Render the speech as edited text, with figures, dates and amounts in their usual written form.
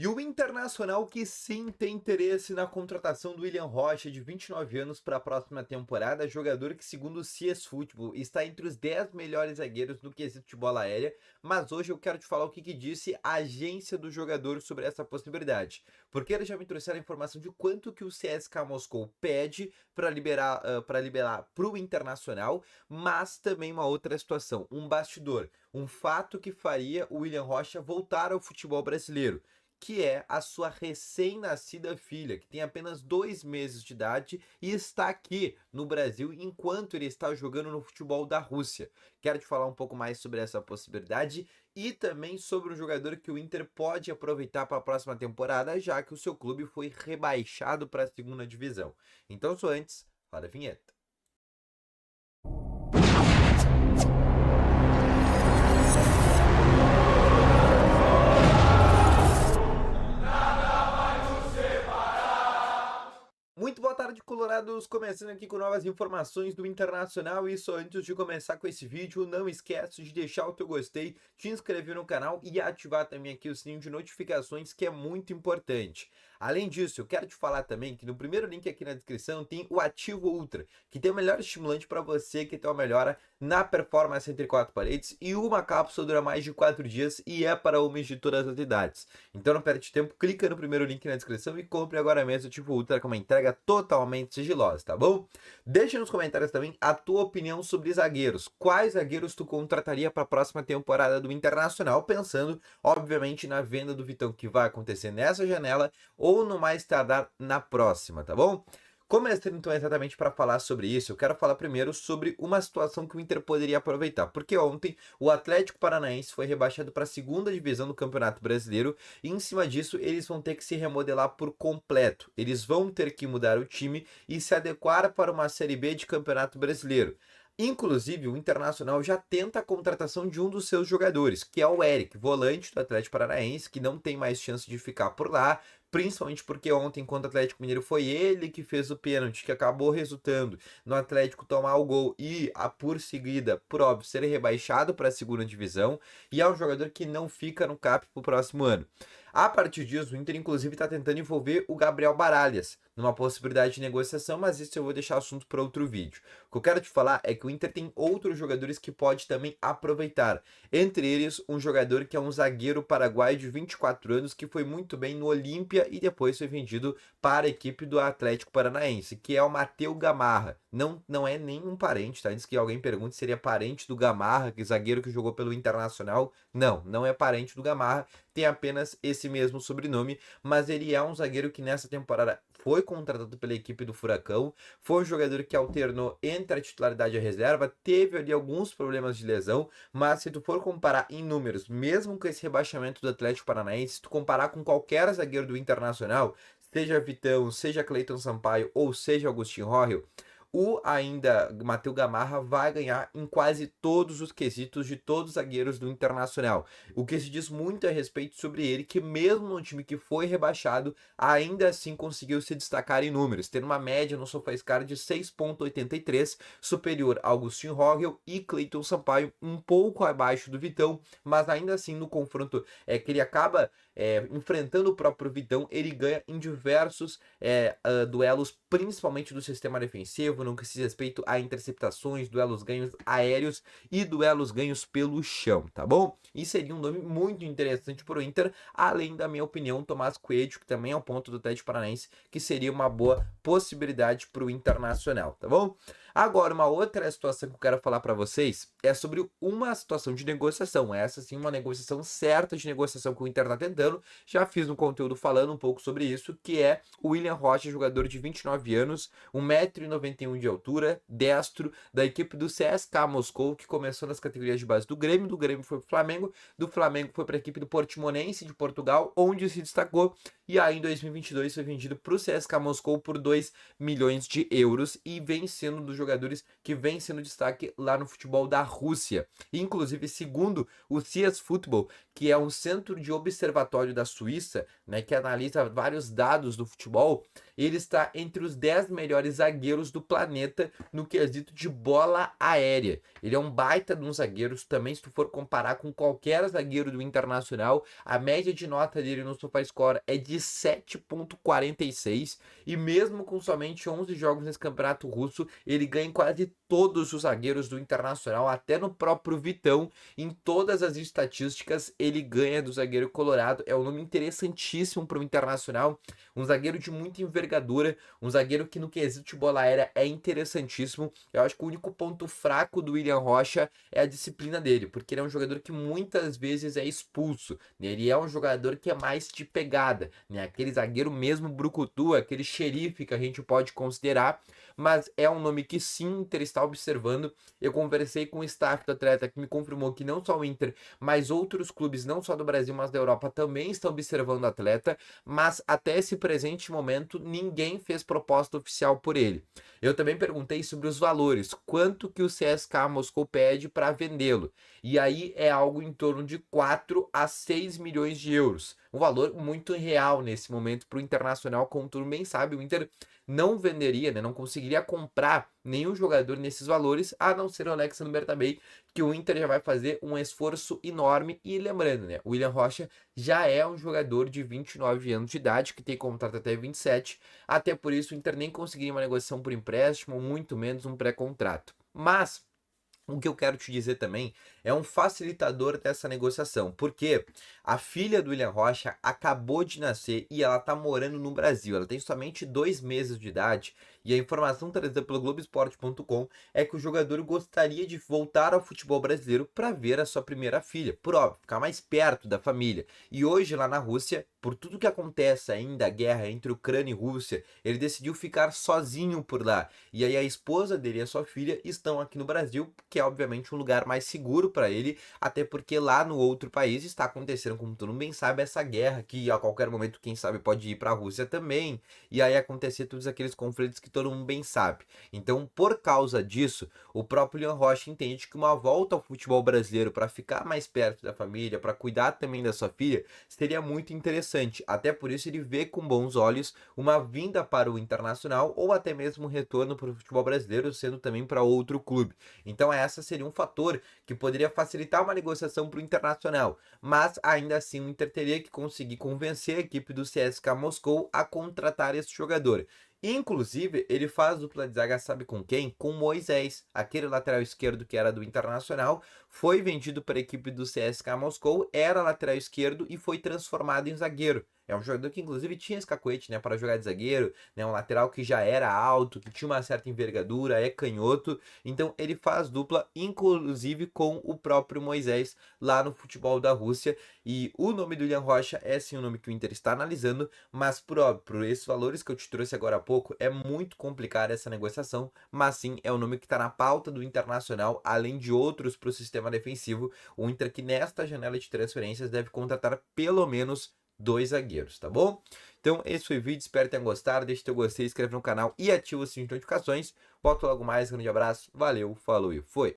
E o Internacional que sim tem interesse na contratação do William Rocha, de 29 anos, para a próxima temporada, jogador que, segundo o CS Football, está entre os 10 melhores zagueiros no quesito de bola aérea, mas hoje eu quero te falar o que disse a agência do jogador sobre essa possibilidade, porque eles já me trouxeram a informação de quanto que o CSKA Moscou pede para liberar para o Internacional, mas também uma outra situação, um bastidor, um fato que faria o William Rocha voltar ao futebol brasileiro, que é a sua recém-nascida filha, que tem apenas 2 meses de idade e está aqui no Brasil enquanto ele está jogando no futebol da Rússia. Quero te falar um pouco mais sobre essa possibilidade e também sobre um jogador que o Inter pode aproveitar para a próxima temporada, já que o seu clube foi rebaixado para a segunda divisão. Então, só antes, roda a vinheta. Muito boa tarde, colorados! Começando aqui com novas informações do Internacional. E só antes de começar com esse vídeo, não esquece de deixar o teu gostei, te inscrever no canal e ativar também aqui o sininho de notificações, que é muito importante. Além disso, eu quero te falar também que no primeiro link aqui na descrição tem o Ativo Ultra, que tem o melhor estimulante para você que tem uma melhora na performance entre quatro paredes, e uma cápsula dura mais de 4 dias e é para homens de todas as idades. Então não perde tempo, clica no primeiro link na descrição e compre agora mesmo o Ativo Ultra com uma entrega totalmente sigilosa, tá bom? Deixa nos comentários também a tua opinião sobre zagueiros. Quais zagueiros tu contrataria para a próxima temporada do Internacional, pensando, obviamente, na venda do Vitão que vai acontecer nessa janela ou no mais tardar na próxima, tá bom? Começando então exatamente para falar sobre isso, eu quero falar primeiro sobre uma situação que o Inter poderia aproveitar, porque ontem o Atlético Paranaense foi rebaixado para a segunda divisão do Campeonato Brasileiro e em cima disso eles vão ter que se remodelar por completo. Eles vão ter que mudar o time e se adequar para uma Série B de Campeonato Brasileiro. Inclusive, o Internacional já tenta a contratação de um dos seus jogadores, que é o Eric, volante do Atlético Paranaense, que não tem mais chance de ficar por lá, principalmente porque ontem, contra o Atlético Mineiro, foi ele que fez o pênalti, que acabou resultando no Atlético tomar o gol e, por seguida, por óbvio, ser rebaixado para a segunda divisão, e é um jogador que não fica no CAP para o próximo ano. A partir disso, o Inter, inclusive, está tentando envolver o Gabriel Baralhas numa possibilidade de negociação, mas isso eu vou deixar assunto para outro vídeo. O que eu quero te falar é que o Inter tem outros jogadores que pode também aproveitar. Entre eles, um jogador que é um zagueiro paraguaio de 24 anos, que foi muito bem no Olímpia e depois foi vendido para a equipe do Atlético Paranaense, que é o Matheus Gamarra. Não é nenhum parente, tá? Antes que alguém pergunte se seria parente do Gamarra, que zagueiro que jogou pelo Internacional. Não é parente do Gamarra, tem apenas esse mesmo sobrenome, mas ele é um zagueiro que nessa temporada foi contratado pela equipe do Furacão, foi um jogador que alternou entre a titularidade e a reserva, teve ali alguns problemas de lesão, mas se tu for comparar em números, mesmo com esse rebaixamento do Atlético Paranaense, se tu comparar com qualquer zagueiro do Internacional, seja Vitão, seja Cleiton Sampaio ou seja Agustin Rorrell, o ainda Matheus Gamarra vai ganhar em quase todos os quesitos de todos os zagueiros do Internacional. O que se diz muito a respeito sobre ele, que mesmo no time que foi rebaixado, ainda assim conseguiu se destacar em números, tendo uma média no SofaScore de 6,83, superior a Agustin Rorrell e Cleiton Sampaio, um pouco abaixo do Vitão, mas ainda assim no confronto que ele acaba enfrentando o próprio Vitão, ele ganha em diversos duelos, principalmente do sistema defensivo, no que se respeita a interceptações, duelos ganhos aéreos e duelos ganhos pelo chão, tá bom? E seria um nome muito interessante para o Inter, além da minha opinião, Tomás Coelho, que também é um ponto do Atlético Paranaense, que seria uma boa possibilidade para o Internacional, tá bom? Agora, uma outra situação que eu quero falar para vocês é sobre uma situação de negociação. Essa sim, uma negociação certa de negociação que o Inter está tentando. Já fiz um conteúdo falando um pouco sobre isso, que é o William Rocha, jogador de 29 anos, 1,91 m de altura, destro, da equipe do CSKA Moscou, que começou nas categorias de base do Grêmio foi para o Flamengo, do Flamengo foi para a equipe do Portimonense de Portugal, onde se destacou, e aí em 2022 foi vendido para o CSKA Moscou por 2 milhões de euros e vem sendo um dos jogadores que vem sendo destaque lá no futebol da Rússia. E, inclusive, segundo o CS Football, que é um centro de observatório da Suíça, né, que analisa vários dados do futebol, ele está entre os 10 melhores zagueiros do planeta no quesito de bola aérea. Ele é um baita de um zagueiro, também se tu for comparar com qualquer zagueiro do Internacional, a média de nota dele no SofaScore é de 7,46 e mesmo com somente 11 jogos nesse campeonato russo, ele ganha em quase todos os zagueiros do Internacional, até no próprio Vitão, em todas as estatísticas ele ganha do zagueiro colorado. É um nome interessantíssimo para o Internacional, um zagueiro de muita envergadura, um zagueiro que no quesito de bola aérea é interessantíssimo. Eu acho que o único ponto fraco do William Rocha é a disciplina dele, porque ele é um jogador que muitas vezes é expulso, né? Ele é um jogador que é mais de pegada, né? Aquele zagueiro mesmo brucutu, aquele xerife que a gente pode considerar, mas é um nome que sim o Inter está observando. Eu conversei com o staff do atleta que me confirmou que não só o Inter, mas outros clubes, não só do Brasil, mas da Europa, também estão observando o atleta, mas até esse presente momento ninguém fez proposta oficial por ele. Eu também perguntei sobre os valores, quanto que o CSKA Moscou pede para vendê-lo, e aí é algo em torno de 4 a 6 milhões de euros, um valor muito real nesse momento para o Internacional. Como tu bem sabe, o Inter não venderia, né, não conseguiria comprar nenhum jogador nesses valores, a não ser o Alexandre Bertabei, que o Inter já vai fazer um esforço enorme. E lembrando, né, o William Rocha já é um jogador de 29 anos de idade, que tem contrato até 27, até por isso o Inter nem conseguiria uma negociação por empréstimo, muito menos um pré-contrato. Mas o que eu quero te dizer também é um facilitador dessa negociação, porque a filha do William Rocha acabou de nascer e ela tá morando no Brasil. Ela tem somente 2 meses de idade e a informação trazida pelo Globoesporte.com é que o jogador gostaria de voltar ao futebol brasileiro para ver a sua primeira filha, por óbvio, ficar mais perto da família. E hoje lá na Rússia, por tudo que acontece ainda, a guerra entre Ucrânia e Rússia, ele decidiu ficar sozinho por lá. E aí a esposa dele e a sua filha estão aqui no Brasil, que é obviamente um lugar mais seguro para ele, até porque lá no outro país está acontecendo, como todo mundo bem sabe, essa guerra que a qualquer momento, quem sabe, pode ir para a Rússia também, e aí acontecer todos aqueles conflitos que todo mundo bem sabe. Então, por causa disso, o próprio Leon Rocha entende que uma volta ao futebol brasileiro para ficar mais perto da família, para cuidar também da sua filha, seria muito interessante. Até por isso ele vê com bons olhos uma vinda para o Internacional ou até mesmo um retorno para o futebol brasileiro, sendo também para outro clube. Então essa seria um fator que poderia facilitar uma negociação para o Internacional, mas ainda assim o Inter teria que conseguir convencer a equipe do CSKA Moscou a contratar esse jogador. Inclusive, ele faz dupla de zaga, sabe com quem? Com Moisés, aquele lateral esquerdo que era do Internacional, foi vendido para a equipe do CSKA Moscou, era lateral esquerdo e foi transformado em zagueiro. É um jogador que inclusive tinha esse cacuete, né, para jogar de zagueiro, né, um lateral que já era alto, que tinha uma certa envergadura, é canhoto, então ele faz dupla inclusive com o próprio Moisés lá no futebol da Rússia. E o nome do William Rocha é sim o nome que o Inter está analisando, mas por esses valores que eu te trouxe agora há pouco, é muito complicada essa negociação, mas sim é o nome que está na pauta do Internacional, além de outros para o sistema defensivo. O Inter que nesta janela de transferências deve contratar pelo menos 2 zagueiros, tá bom? Então esse foi o vídeo, espero que tenham gostado, deixa teu gostei, inscreve no canal e ativa o sininho de notificações. Volto logo mais, grande abraço, valeu, falou e foi!